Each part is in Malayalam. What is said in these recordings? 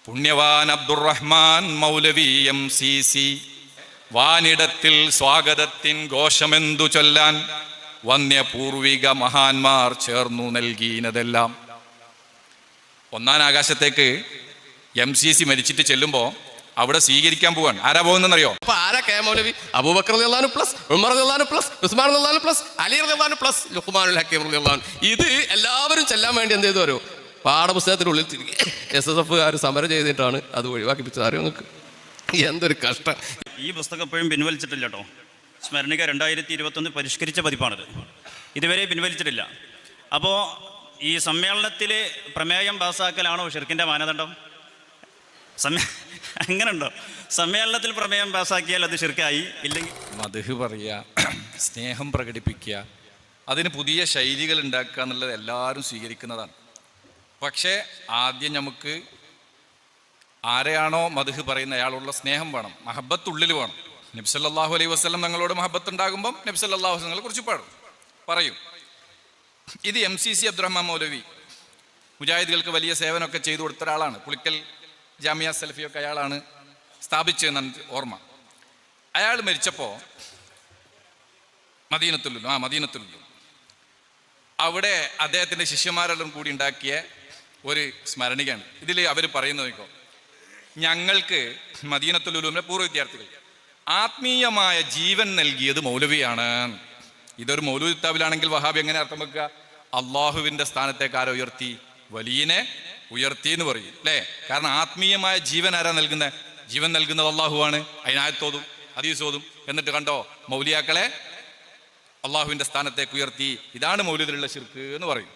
പുണ്യവാൻ അബ്ദുറഹ്മാൻ മൗലവി MCC. വാനിടത്തിൽ സ്വാഗതത്തിൻ ഘോഷമെന്തു ചൊല്ലാൻ വന്യപൂർവിക മഹാന്മാർ ചേർന്നു നൽകിയതെല്ലാം. ഒന്നാം ആകാശത്തേക്ക് MCC മരിച്ചിട്ട് ചെല്ലുമ്പോൾ അവിടെ സ്വീകരിക്കാൻ പോവാണ്. ആരാ പോകുന്നറിയോ? ആരാ കെ മൗലവി? അബൂബക്കർ റളിയല്ലാഹു പ്ലസ് ഉമർ റളിയല്ലാഹു പ്ലസ് ഉസ്മാൻ റളിയല്ലാഹു പ്ലസ് അലി റളിയല്ലാഹു പ്ലസ് ലുഖ്മാനുൽ ഹക്കീം റളിയല്ലാഹു. ഇത് എല്ലാവരും ചെല്ലാൻ വേണ്ടി എന്ത് ചെയ്തു വരും? പാഠപുസ്തകത്തിനുള്ളിൽ തിരികെ SSF സമരം ചെയ്തിട്ടാണ് അത് ഒഴിവാക്കിപ്പിച്ചത്. അറിയോ നിങ്ങൾക്ക്? എന്തൊരു കഷ്ടം. ഈ പുസ്തകം എപ്പോഴും പിൻവലിച്ചിട്ടില്ല കേട്ടോ. സ്മരണിക 2021 പരിഷ്കരിച്ച പതിപ്പാണിത്. ഇതുവരെ പിൻവലിച്ചിട്ടില്ല. അപ്പോൾ ഈ സമ്മേളനത്തിൽ പ്രമേയം പാസ്സാക്കലാണോ ഷിർക്കിൻ്റെ മാനദണ്ഡം? അങ്ങനെ ഉണ്ടോ? സമ്മേളനത്തിൽ പ്രമേയം പാസ്സാക്കിയാൽ അത് ഷിർക്കായി. ഇല്ലെങ്കിൽ മദ്ഹ് പറയുക, സ്നേഹം പ്രകടിപ്പിക്കുക, അതിന് പുതിയ ശൈലികൾ ഉണ്ടാക്കുക എന്നുള്ളത് എല്ലാവരും സ്വീകരിക്കുന്നതാണ്. പക്ഷേ ആദ്യം നമുക്ക് ആരെയാണോ മദ്ഹ് പറയുന്ന അയാളുള്ള സ്നേഹം വേണം, മഹബത്തുള്ളിൽ വേണം. നബി സല്ലല്ലാഹു അലൈഹി വസല്ലം തങ്ങളോട് മഹബത്ത് ഉണ്ടാകുമ്പം നബി സല്ലല്ലാഹു അലൈഹി വസല്ലം കുറിച്ച് പറയും. ഇത് MCC അബ്ദുറഹ്മാൻ മൗലവി മുജാഹിദുകൾക്ക് വലിയ സേവനമൊക്കെ ചെയ്തു കൊടുത്ത ഒരാളാണ്. പുളിക്കൽ ജാമിയ സലഫിയൊക്കെ അയാളാണ് സ്ഥാപിച്ചതെന്നാണ് ഓർമ്മ. അയാൾ മരിച്ചപ്പോൾ മദീനത്തുൽ അവിടെ അദ്ദേഹത്തിൻ്റെ ശിഷ്യന്മാരെല്ലാം കൂടി ഉണ്ടാക്കിയ ഒരു സ്മരണികയാണ്. ഇതിൽ അവർ പറയുന്നത് നോക്കോ, ഞങ്ങൾക്ക് മദീനത്തുൽ ഉലൂമിലെ പൂർവ്വ വിദ്യാർത്ഥികൾ ആത്മീയമായ ജീവൻ നൽകിയത് മൗലവിയാണ്. ഇതൊരു മൗലവി കിതാബിലാണെങ്കിൽ വഹാബി എങ്ങനെ അർത്ഥം വെക്കുക? അള്ളാഹുവിൻ്റെ സ്ഥാനത്തേക്ക് ആരോ ഉയർത്തി? വലിയനെ ഉയർത്തി എന്ന് പറയും അല്ലേ? കാരണം ആത്മീയമായ ജീവൻ ആരാ നൽകുന്നത്? ജീവൻ നൽകുന്നത് അള്ളാഹുവാണ്. അതിനായത്തോതും ഹദീസോതും. എന്നിട്ട് കണ്ടോ, മൗലിയാക്കളെ അള്ളാഹുവിൻ്റെ സ്ഥാനത്തേക്ക് ഉയർത്തി. ഇതാണ് മൗലിദിലുള്ള ശിർക്ക് എന്ന് പറയും.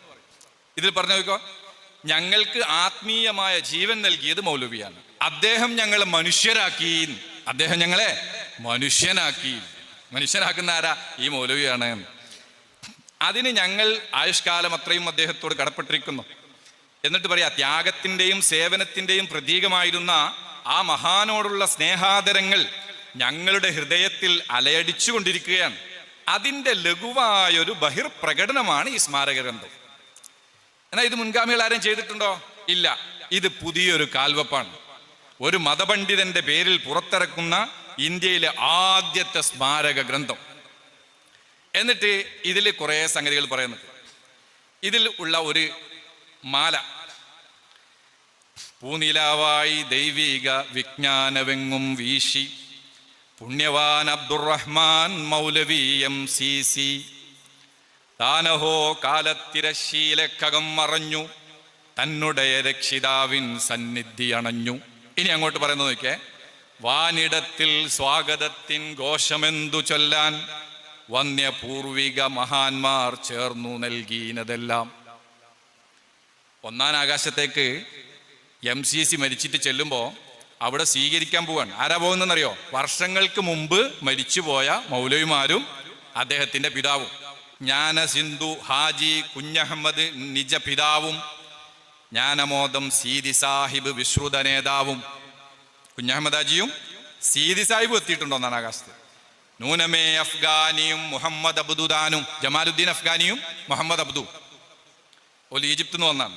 ഇതിൽ പറഞ്ഞു നോക്കോ, ഞങ്ങൾക്ക് ആത്മീയമായ ജീവൻ നൽകിയത് മൗലവിയാണ്. അദ്ദേഹം ഞങ്ങളെ മനുഷ്യരാക്കി. അദ്ദേഹം ഞങ്ങളെ മനുഷ്യനാക്കുന്ന ആരാ? ഈ മൗലവിയാണ്. അതിന് ഞങ്ങൾ ആയുഷ്കാലം അത്രയും അദ്ദേഹത്തോട് കടപ്പെട്ടിരിക്കുന്നു. എന്നിട്ട് പറയാ, ത്യാഗത്തിൻ്റെയും സേവനത്തിൻ്റെയും പ്രതീകമായിരുന്ന ആ മഹാനോടുള്ള സ്നേഹാദരങ്ങൾ ഞങ്ങളുടെ ഹൃദയത്തിൽ അലയടിച്ചു കൊണ്ടിരിക്കുകയാണ്. അതിൻ്റെ ലഘുവായൊരു ബഹിർപ്രകടനമാണ് ഈ സ്മാരക ഗ്രന്ഥം. എന്നാൽ ഇത് മുൻഗാമികൾ ആരും ചെയ്തിട്ടുണ്ടോ? ഇല്ല. ഇത് പുതിയൊരു കാൽവെപ്പാണ്. ഒരു മതപണ്ഡിതന്റെ പേരിൽ പുറത്തിറക്കുന്ന ഇന്ത്യയിലെ ആദ്യത്തെ സ്മാരക ഗ്രന്ഥം. എന്നിട്ട് ഇതിൽ കുറേ സംഗതികൾ പറയുന്നുണ്ട്. ഇതിൽ ഉള്ള ഒരു മാല, പൂനിലാവായി ദൈവിക വിജ്ഞാനവെങ്ങും വീശി പുണ്യവാൻ അബ്ദുറഹ്മാൻ മൗലവി MCC. താനഹോ കാലത്തിരശീലക്കകം മറഞ്ഞു തന്നുടയ രക്ഷിതാവിൻ സന്നിധി അണഞ്ഞു. ഇനി അങ്ങോട്ട് പറയുന്നത് നോക്കിയേ, വാനിടത്തിൽ സ്വാഗതത്തിൻ ഘോഷമെന്തു ചൊല്ലാൻ വന്യപൂർവിക മഹാന്മാർ ചേർന്നു നൽകിയതെല്ലാം. ഒന്നാം ആകാശത്തേക്ക് MCC മരിച്ചിട്ട് ചെല്ലുമ്പോൾ അവിടെ സ്വീകരിക്കാൻ പോവാണ്. ആരാ പോകുന്നതെന്നറിയോ? വർഷങ്ങൾക്ക് മുമ്പ് മരിച്ചുപോയ മൗലവിമാരും അദ്ദേഹത്തിൻ്റെ പിതാവും, ജ്ഞാന സിന്ധു ഹാജി കുഞ്ഞഹമ്മദ് നിജ പിതാവും, ജ്ഞാനമോദം സീതി സാഹിബ് വിശ്രുത നേതാവും. കുഞ്ഞഹമ്മദ് ഹാജിയും സീതി സാഹിബും എത്തിയിട്ടുണ്ടോ ഒന്നാം ആകാശത്ത്? നൂനമേ അഫ്ഗാനിയും മുഹമ്മദ് അബ്ദുദാനും, ജമാലുദ്ദീൻ അഫ്ഗാനിയും മുഹമ്മദ് അബ്ദു ഒരു ഈജിപ്തിൽ നിന്ന് വന്നാണ്.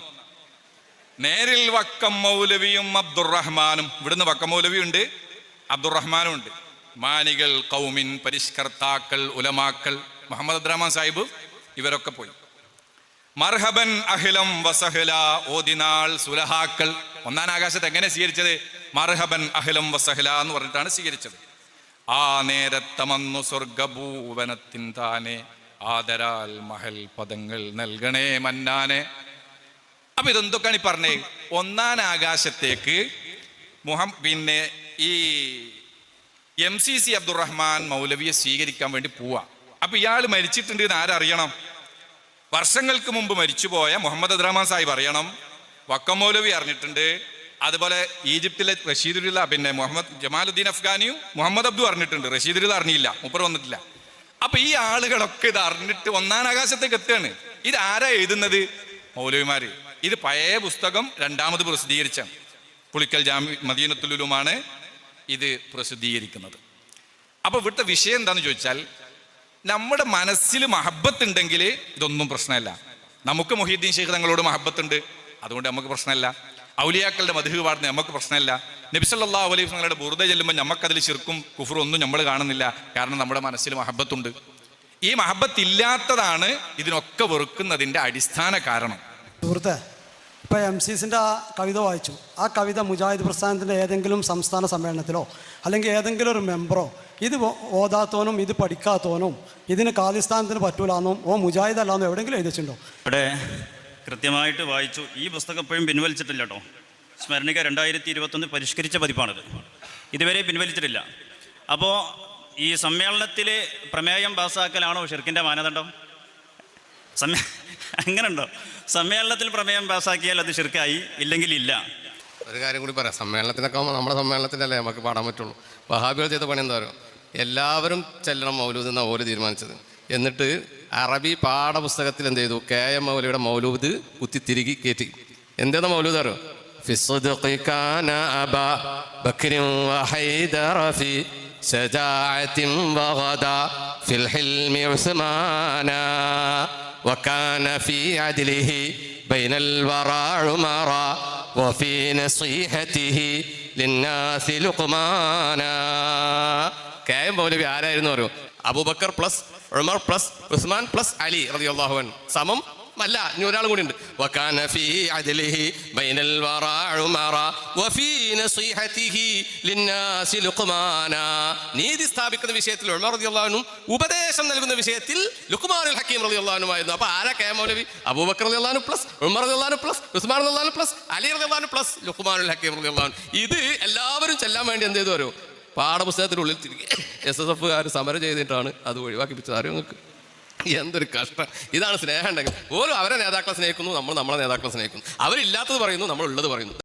നേരിൽ വക്കം മൗലവിയും അബ്ദുറഹ്മാനും. ഇവിടുന്ന് വക്കം മൗലവി ഉണ്ട്, അബ്ദുറഹ്മാനും ഉണ്ട്. മാനികൾ, കൗമിൻ, പരിഷ്കർത്താക്കൾ, ഉലമാക്കൾ, മുഹമ്മദ് അബ്ദുറഹ്മാൻ സാഹിബ്, ഇവരൊക്കെ പോയി. മർഹബൻ അഹ്ലം വസഹല ഓദിനാൾ സുലഹാക്കൾ. ഒന്നാം ആകാശത്ത് എങ്ങനെ സ്വീകരിച്ചത്? മർഹബൻ അഹ്ലം വസഹല എന്ന് പറഞ്ഞിട്ടാണ് സ്വീകരിച്ചത്. ആ നേരത്തമന്നു സ്വർഗഭൂവനത്തിൻ താനെ ആദരാൽ മഹൽ പദങ്ങൾ നൽകണേ മന്നാനെ. അപ്പൊ ഇതെന്തൊക്കെയാണ് ഈ പറഞ്ഞേ? ഒന്നാം ആകാശത്തേക്ക് പിന്നെ ഈ MCC അബ്ദുറഹ്മാൻ മൗലവിയെ സ്വീകരിക്കാൻ വേണ്ടി പോവാ. അപ്പൊ ഇയാൾ മരിച്ചിട്ടുണ്ട് എന്ന് ആരറിയണം? വർഷങ്ങൾക്ക് മുമ്പ് മരിച്ചുപോയ മുഹമ്മദ് അബ്ദുറഹ്മാൻ സാഹിബ് അറിയണം, വക്കം മൗലവി അറിഞ്ഞിട്ടുണ്ട്, അതുപോലെ ഈജിപ്തിലെ റഷീദുല്ല, പിന്നെ മുഹമ്മദ് ജമാലുദ്ദീൻ അഫ്ഗാനിയും മുഹമ്മദ് അബ്ദു അറിഞ്ഞിട്ടുണ്ട്. റഷീദുല്ല അറിഞ്ഞില്ല, മൂപ്പർ വന്നിട്ടില്ല. അപ്പൊ ഈ ആളുകളൊക്കെ ഇത് അറിഞ്ഞിട്ട് ഒന്നാം ആകാശത്തേക്ക് എത്തുകയാണ്. ഇത് ആരാ എഴുതുന്നത്? മൗലവിമാര്. ഇത് പഴയ പുസ്തകം രണ്ടാമത് പ്രസിദ്ധീകരിച്ചാണ്. പുളിക്കൽ മദീനത്തുൽ ഉലൂമാണ് ഇത് പ്രസിദ്ധീകരിക്കുന്നത്. അപ്പൊ ഇവിടുത്തെ വിഷയം എന്താണെന്ന് ചോദിച്ചാൽ, നമ്മുടെ മനസ്സിൽ മഹബത്ത് ഉണ്ടെങ്കിൽ ഇതൊന്നും പ്രശ്നമല്ല. നമുക്ക് മുഹീദ്ദീൻ ശൈഖ് തങ്ങളോട് മഹബത്ത് ഉണ്ട്, അതുകൊണ്ട് നമുക്ക് പ്രശ്നമല്ല. ഔലിയാക്കളുടെ മദ്ഹ് പാടുന്നത് നമുക്ക് പ്രശ്നമില്ല. നബി സല്ലല്ലാഹു അലൈഹി വസല്ലമയുടെ ബുർദ ചെല്ലുമ്പോൾ നമുക്കതിൽ ശിർക്കും കുഫറും ഒന്നും നമ്മൾ കാണുന്നില്ല. കാരണം നമ്മുടെ മനസ്സിൽ മഹബത്തുണ്ട്. ഈ മഹബത്ത് ഇല്ലാത്തതാണ് ഇതിനൊക്കെ വെറുക്കുന്നതിൻ്റെ അടിസ്ഥാന കാരണം. സുഹൃത്തെ, ഇപ്പോൾ MCസിൻ്റെ ആ കവിത വായിച്ചു. ആ കവിത മുജാഹിദ് പ്രസ്ഥാനത്തിൻ്റെ ഏതെങ്കിലും സംസ്ഥാന സമ്മേളനത്തിലോ അല്ലെങ്കിൽ ഏതെങ്കിലും ഒരു മെമ്പറോ ഇത് ഓതാത്തോനും ഇത് പഠിക്കാത്തോനും ഇതിന് ഖാലിസ്ഥാനത്തിന് പറ്റൂലെന്നും മുജാഹിദ് അല്ലാന്നും എവിടെയെങ്കിലും എഴുതിച്ചിട്ടുണ്ടോ? ഇവിടെ കൃത്യമായിട്ട് വായിച്ചു. ഈ പുസ്തകം ഇപ്പോഴും പിൻവലിച്ചിട്ടില്ല കേട്ടോ. സ്മരണിക 2021 പരിഷ്കരിച്ച പതിപ്പാണിത്. ഇതുവരെ പിൻവലിച്ചിട്ടില്ല. അപ്പോൾ ഈ സമ്മേളനത്തിൽ പ്രമേയം പാസ്സാക്കലാണോ ഷിർക്കിൻ്റെ മാനദണ്ഡം? അങ്ങനെയുണ്ടോ? സമ്മേളനത്തിൽ പ്രമേയം പാസ്സാക്കിയാൽ അത് ഷിർക്കായി, ഇല്ലെങ്കിൽ ഇല്ല. ഒരു കാര്യം കൂടി പറയാം. സമ്മേളനത്തിനൊക്കെ ആകുമ്പോൾ നമ്മുടെ സമ്മേളനത്തിലല്ലേ നമുക്ക് പാടാൻ പറ്റുള്ളൂ. വഹാബികൾ ചെയ്ത പണി എന്താ പറയുക, എല്ലാവരും ചെല്ലണം മൗലൂദ് എന്നാണ് ഓല് തീരുമാനിച്ചത്. എന്നിട്ട് അറബി പാഠപുസ്തകത്തിൽ എന്ത് ചെയ്തു, KM മൗലവിയുടെ മൗലൂദ് കുത്തി തിരികെ കയറ്റി. എന്താ മൗലൂദ് അറിയോ? وكان في عدله بين الورى عمرا وفي نصيحته للناس لقمانا. KM മൗലവി ആരായിരുന്നു അറിയോ? Abubakar plus Umar plus Usman plus Ali റളിയല്ലാഹു അൻഹു സമം അല്ല, ഇനി ഒരാൾ കൂടി ഉണ്ട്. وكان في عدله بين الورى عمرا وفي نصيحته للناس لقمانا. നീതി സ്ഥാപിക്കുന്ന വിഷയത്തിൽ ഉമർ റളിയല്ലാഹു അൻഹു, ഉപദേശം നൽകുന്ന വിഷയത്തിൽ ലുഖ്മാനുൽ ഹക്കീം റളിയല്ലാഹു അൻഹു ആയിരുന്നു. അപ്പോൾ ആരാ KM മൗലവി? അബൂബക്കർ റളിയല്ലാഹു അൻഹു പ്ലസ് ഉമർ റളിയല്ലാഹു അൻഹു പ്ലസ് ഉസ്മാൻ റളിയല്ലാഹു അൻഹു പ്ലസ് അലി റളിയല്ലാഹു അൻഹു പ്ലസ് ലുഖ്മാനുൽ ഹക്കീം റളിയല്ലാഹു അൻഹു. ഇത് എല്ലാവരും ചെല്ലാൻ വേണ്ടി എന്ത് ചെയ്തു അറിയോ? പാഠപുസ്തകത്തിനുള്ളിൽ തിരികെ SSFകാർ സമരം ചെയ്തിട്ടാണ് അത് ഒഴിവാക്കിപ്പിച്ചത്. അറിയോ നിങ്ങൾക്ക്? എന്തൊരു കഷ്ടം. ഇതാണ് സ്നേഹം ഉണ്ടെങ്കിൽ. ഓരോ അവരെ നേതാക്കളെ സ്നേഹിക്കുന്നു, നമ്മൾ നമ്മളെ നേതാക്കളെ സ്നേഹിക്കുന്നു. അവരില്ലാത്തത് പറയുന്നു, നമ്മളുള്ളത് പറയുന്നു.